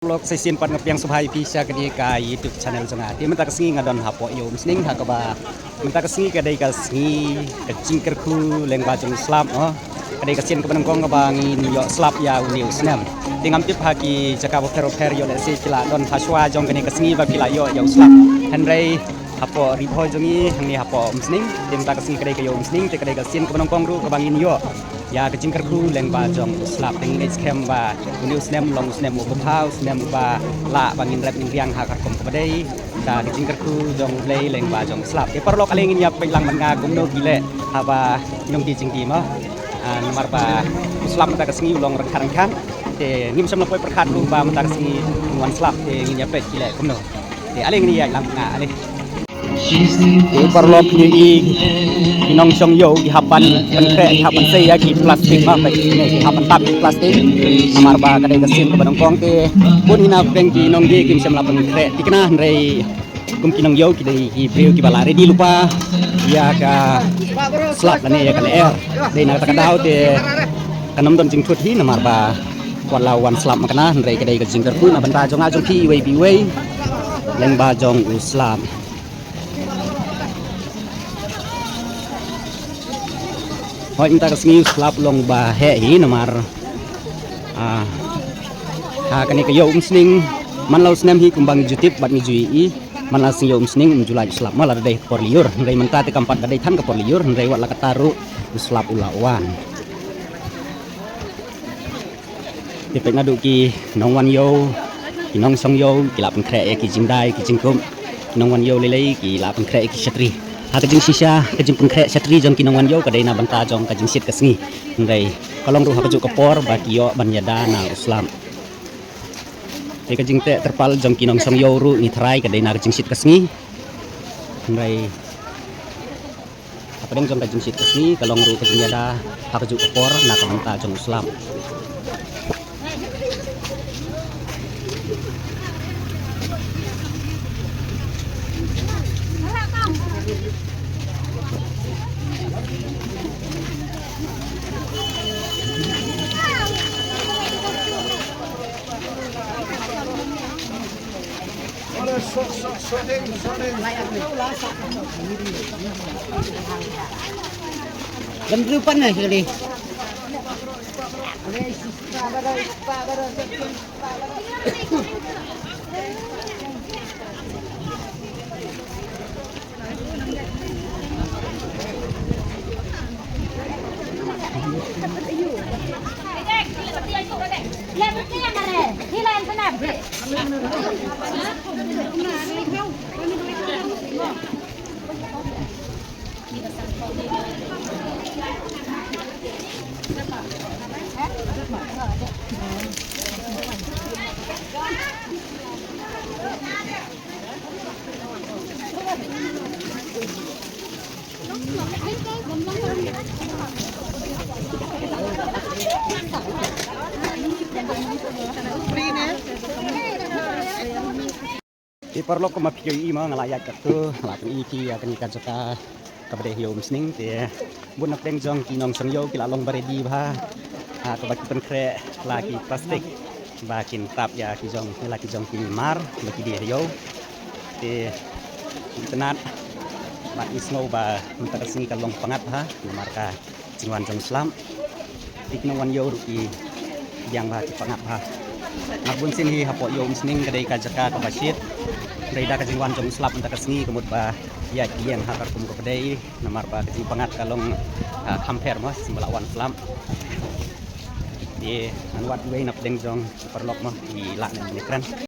Vlog sesin pan ngapiang subhay pisah kadi ka YouTube channel jonga ti mentak singi ngadon hapo yo misning hakaba mentak singi kadai ka singi kecing kerku lengba jong slap kadai ka sin ka banang kong bangi yo slap ya uniu snam tingam tip haki jaka bo per yo le se kila don haswa jong kani ka singi ba kila yo slap henrei hapo ripo jongi hangi hapo misning tim tak singi kadai ka yo misning te kadai ka sin ka banang kong ru ka bangin yo ya kecing kerku lengba jong slap ting ne scam ba uniu snam long snam bo pau snam ba la bangin rep ning riang hakar kom kabadai da kecing kerku jong lei lengba jong slap e parlok aleng nya pelang manga gumno gile haba nyong di jingdi ma nomor ba slap ta kasingi ulong rengkarang kan te ngim sam lapoi perkat lu ba mata kasingi wan slap te nginya pet gile gumno te aleng ni ya lang nga ale e parlok ni inong song yo di hapan penkre di hapan saya di plastik ma baik ni hapan tap di plastik amar ba kadai kasin ke banong kong ke pun hina peng ki nong di kim sam la penkre dikena rei kum kinong yo ki dei ki priu ki balare di lupa ya ka slap lane ya kan air dei na ta kadau te kanom don jing thut hi namar ba kwan lawan slap makana rei kadai ka jingker pu na ban ba jong a jong pi wei leng ba jong u slap hoi inta kasngi slap long ba he hi namar ha kani ka yo umsning man lau snam hi kumbang jutip bat ni jui man la sing yo umsning julai slap malar dei por liur rei menta te kampat dei than ka por liur rei wat la kataru slap ulawan te pe ngadu ki nong wan yo ki nong song yo ki la pen kre ki jingdai ki jingkum nong wan yo lelei ki la pen kre ki chatri kajing sisa kajing pengkre satri jong kinong wan yo kadai na banta jong kajing sit kasngi ngai kalong ru hakaju kapor baki yo banyada na islam te kajing te terpal jong kinong song yo ru ni thrai kadai na kajing sit kasngi ngai apa deng jong kajing sit kasngi kalong ru kajing yada hakaju kapor na banta jong islam Jam depan nih kali. di perlu ko mapikir ma ngalayak tu lapan iki akan ikan jaka kabade hiyo misning te bun nak deng jong kinong song yo kila long baredi ba ka baki penkre lagi plastik bakin tap ya ki jong lagi jong kini mar baki dia yo te tenat mat isno ba mentak singi kalong pangat ha marka jingwan jong islam tikno wan yo ruki yang ba pangat ha Nabun sini hapo yo misning kadai kajaka kabasit Reda kajingwan jom slap untuk kesini kemud ba ya kian hakar kum kadai namar ba kajing pangat kalong kamper mas melawan selam di anwat gue nap deng jong perlok mah di lak dan keren